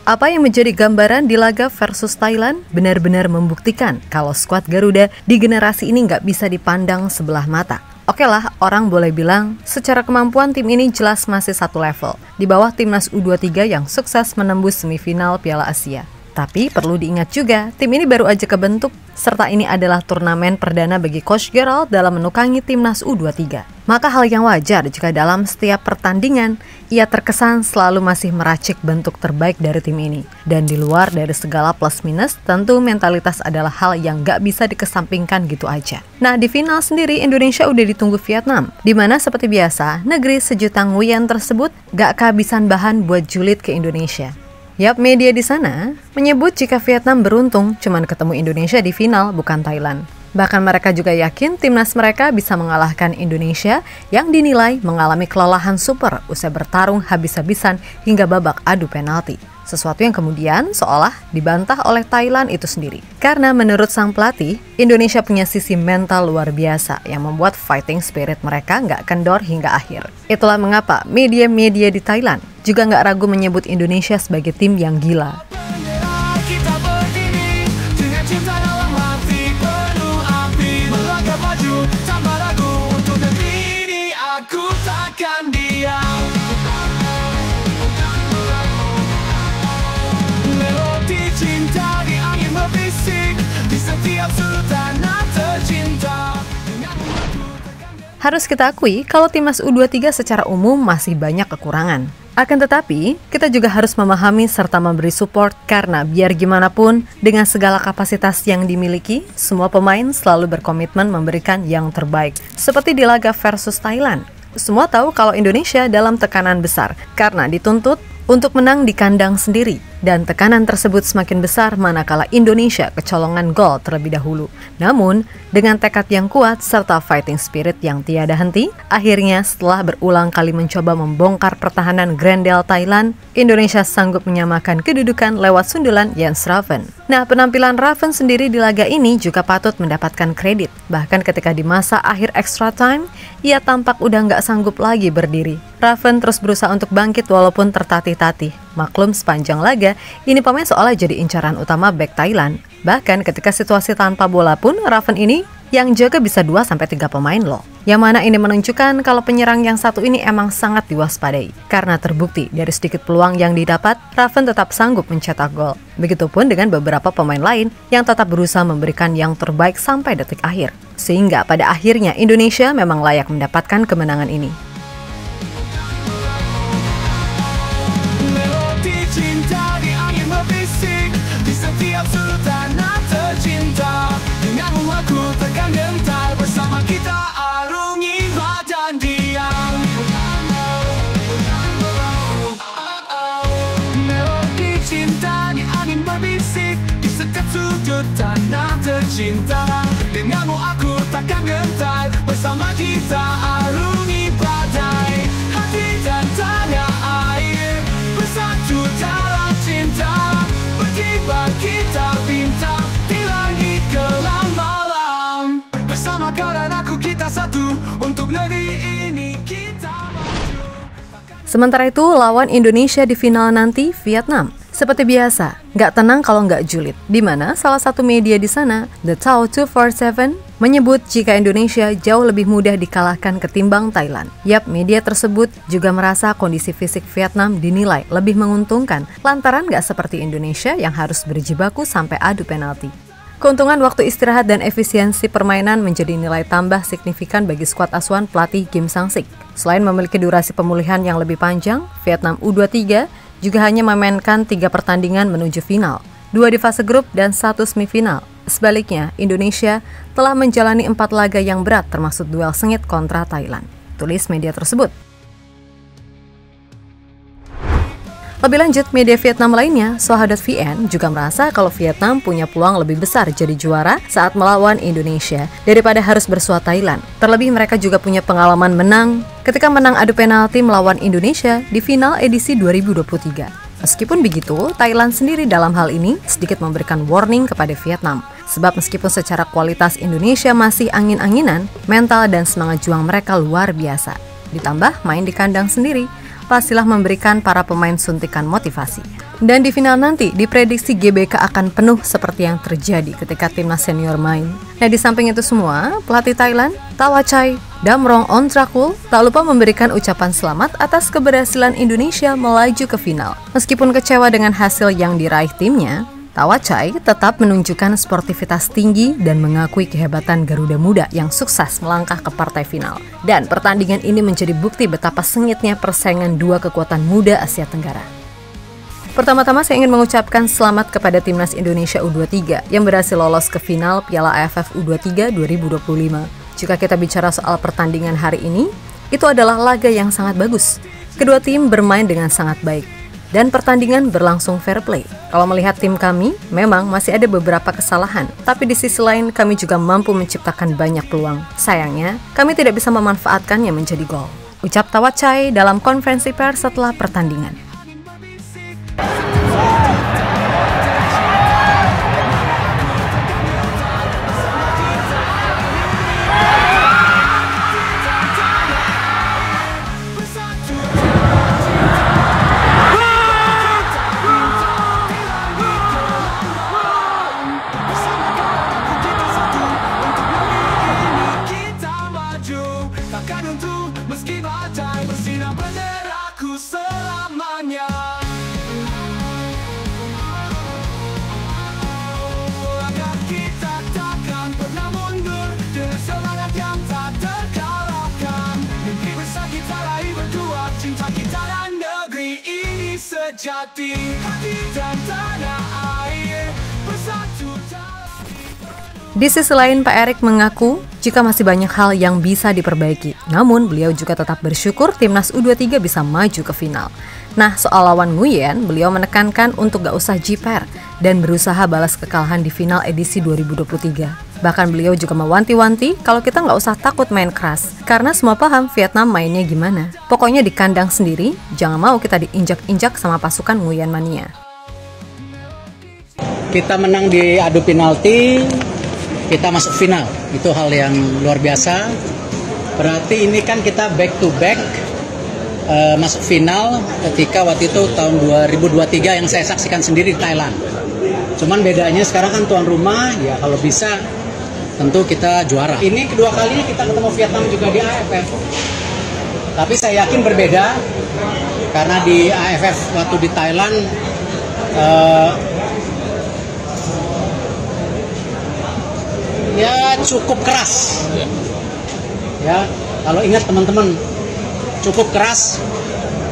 Apa yang menjadi gambaran di laga versus Thailand benar-benar membuktikan kalau skuad Garuda di generasi ini nggak bisa dipandang sebelah mata. Oke lah, orang boleh bilang secara kemampuan tim ini jelas masih satu level, di bawah timnas U23 yang sukses menembus semifinal Piala Asia. Tapi perlu diingat juga, tim ini baru aja kebentuk, serta ini adalah turnamen perdana bagi Coach Gerald dalam menukangi timnas U23. Maka hal yang wajar jika dalam setiap pertandingan, ia terkesan selalu masih meracik bentuk terbaik dari tim ini. Dan di luar dari segala plus minus, tentu mentalitas adalah hal yang gak bisa dikesampingkan gitu aja. Nah, di final sendiri Indonesia udah ditunggu Vietnam, dimana seperti biasa, negeri sejuta nguyen tersebut gak kehabisan bahan buat julid ke Indonesia. Yap, media di sana menyebut jika Vietnam beruntung cuman ketemu Indonesia di final, bukan Thailand. Bahkan mereka juga yakin timnas mereka bisa mengalahkan Indonesia yang dinilai mengalami kelelahan super usai bertarung habis-habisan hingga babak adu penalti. Sesuatu yang kemudian seolah dibantah oleh Thailand itu sendiri. Karena menurut sang pelatih, Indonesia punya sisi mental luar biasa yang membuat fighting spirit mereka nggak kendor hingga akhir. Itulah mengapa media-media di Thailand juga nggak ragu menyebut Indonesia sebagai tim yang gila. Harus kita akui kalau timnas U23 secara umum masih banyak kekurangan. Akan tetapi, kita juga harus memahami serta memberi support karena biar gimana pun, dengan segala kapasitas yang dimiliki, semua pemain selalu berkomitmen memberikan yang terbaik. Seperti di laga versus Thailand. Semua tahu kalau Indonesia dalam tekanan besar karena dituntut untuk menang di kandang sendiri. Dan tekanan tersebut semakin besar manakala Indonesia kecolongan gol terlebih dahulu. Namun, dengan tekad yang kuat serta fighting spirit yang tiada henti, akhirnya setelah berulang kali mencoba membongkar pertahanan Grendel Thailand, Indonesia sanggup menyamakan kedudukan lewat sundulan Jens Raven. Nah, penampilan Raven sendiri di laga ini juga patut mendapatkan kredit. Bahkan ketika di masa akhir extra time, ia tampak udah nggak sanggup lagi berdiri. Raven terus berusaha untuk bangkit walaupun tertatih-tatih. Maklum sepanjang laga, ini pemain seolah jadi incaran utama bek Thailand. Bahkan ketika situasi tanpa bola pun, Raven ini yang jaga bisa 2-3 pemain loh. Yang mana ini menunjukkan kalau penyerang yang satu ini emang sangat diwaspadai. Karena terbukti dari sedikit peluang yang didapat, Raven tetap sanggup mencetak gol. Begitupun dengan beberapa pemain lain yang tetap berusaha memberikan yang terbaik sampai detik akhir. Sehingga pada akhirnya Indonesia memang layak mendapatkan kemenangan ini. Tanah tercinta, denganmu aku takkan gentar. Bersama kita arungi badai, hati dan tanah air bersatu dalam cinta. Berkibar kita bintang di langit gelap malam. Bersama kau dan aku kita satu, untuk negeri ini kita maju. Sementara itu, lawan Indonesia di final nanti Vietnam. Seperti biasa, nggak tenang kalau nggak julid. Di mana salah satu media di sana, The Tao 247, menyebut jika Indonesia jauh lebih mudah dikalahkan ketimbang Thailand. Yap, media tersebut juga merasa kondisi fisik Vietnam dinilai lebih menguntungkan lantaran nggak seperti Indonesia yang harus berjibaku sampai adu penalti. Keuntungan waktu istirahat dan efisiensi permainan menjadi nilai tambah signifikan bagi skuad asuhan pelatih Kim Sang-sik. Selain memiliki durasi pemulihan yang lebih panjang, Vietnam U23 juga hanya memainkan 3 pertandingan menuju final, 2 di fase grup dan 1 semifinal. Sebaliknya, Indonesia telah menjalani 4 laga yang berat termasuk duel sengit kontra Thailand, tulis media tersebut. Lebih lanjut, media Vietnam lainnya, Soha.vn, juga merasa kalau Vietnam punya peluang lebih besar jadi juara saat melawan Indonesia daripada harus bersua Thailand. Terlebih mereka juga punya pengalaman menang ketika menang adu penalti melawan Indonesia di final edisi 2023. Meskipun begitu, Thailand sendiri dalam hal ini sedikit memberikan warning kepada Vietnam. Sebab meskipun secara kualitas Indonesia masih angin-anginan, mental dan semangat juang mereka luar biasa. Ditambah main di kandang sendiri. pastilah memberikan para pemain suntikan motivasi. Dan di final nanti, diprediksi GBK akan penuh seperti yang terjadi ketika timnas senior main. Nah, di samping itu semua, pelatih Thailand, Thawachai Damrong Ontrakul tak lupa memberikan ucapan selamat atas keberhasilan Indonesia melaju ke final. Meskipun kecewa dengan hasil yang diraih timnya, Thawachai tetap menunjukkan sportivitas tinggi dan mengakui kehebatan Garuda Muda yang sukses melangkah ke partai final. Dan pertandingan ini menjadi bukti betapa sengitnya persaingan dua kekuatan muda Asia Tenggara. Pertama-tama saya ingin mengucapkan selamat kepada Timnas Indonesia U23 yang berhasil lolos ke final Piala AFF U23 2025. Jika kita bicara soal pertandingan hari ini, itu adalah laga yang sangat bagus. Kedua tim bermain dengan sangat baik. Dan pertandingan berlangsung fair play. Kalau melihat tim kami, memang masih ada beberapa kesalahan. Tapi di sisi lain, kami juga mampu menciptakan banyak peluang. Sayangnya, kami tidak bisa memanfaatkannya menjadi gol. Ucap Thawachai dalam konferensi pers setelah pertandingan. Meski badai bersinar benderaku selamanya. Agar kita takkan pernah mundur dengan semangat yang tak terkalahkan. Mimpi besar kita raih berdua, cinta kita dan negeri ini sejati. Hati dan tanah air bersatu dalam. Di sisi lain, Pak Erik mengaku jika masih banyak hal yang bisa diperbaiki. Namun, beliau juga tetap bersyukur timnas U23 bisa maju ke final. Nah, soal lawan Nguyen, beliau menekankan untuk gak usah jiper dan berusaha balas kekalahan di final edisi 2023. Bahkan beliau juga mewanti-wanti kalau kita gak usah takut main keras, karena semua paham Vietnam mainnya gimana. Pokoknya di kandang sendiri, jangan mau kita diinjak-injak sama pasukan Nguyen Mania. Kita menang di adu penalti, kita masuk final, itu hal yang luar biasa. Berarti ini kan kita back to back masuk final ketika waktu itu tahun 2023 yang saya saksikan sendiri di Thailand. Cuman bedanya sekarang kan tuan rumah, ya kalau bisa tentu kita juara. Ini kedua kali kita ketemu Vietnam juga di AFF. Tapi saya yakin berbeda karena di AFF waktu di Thailand ya cukup keras. Ya, kalau ingat teman-teman, cukup keras.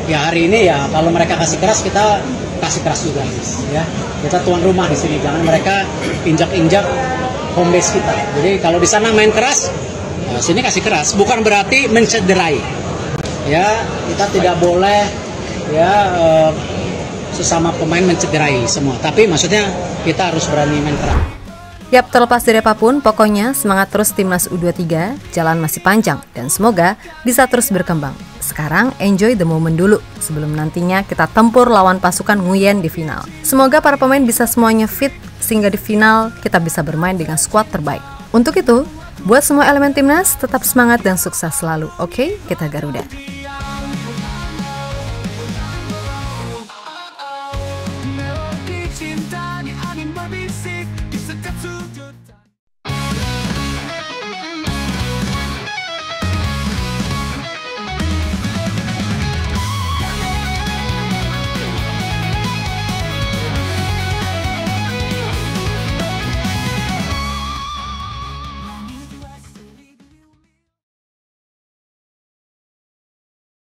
Ya hari ini ya kalau mereka kasih keras, kita kasih keras juga, ya. Kita tuan rumah di sini, jangan mereka injak-injak home base kita. Jadi kalau di sana main keras, ya sini kasih keras. Bukan berarti mencederai. Ya, kita tidak boleh ya sesama pemain mencederai semua. Tapi maksudnya kita harus berani main keras. Yap, terlepas dari apapun, pokoknya semangat terus timnas U23, jalan masih panjang dan semoga bisa terus berkembang. Sekarang enjoy the moment dulu sebelum nantinya kita tempur lawan pasukan Nguyen di final. Semoga para pemain bisa semuanya fit sehingga di final kita bisa bermain dengan skuad terbaik. Untuk itu, buat semua elemen timnas tetap semangat dan sukses selalu. Oke, kita Garuda.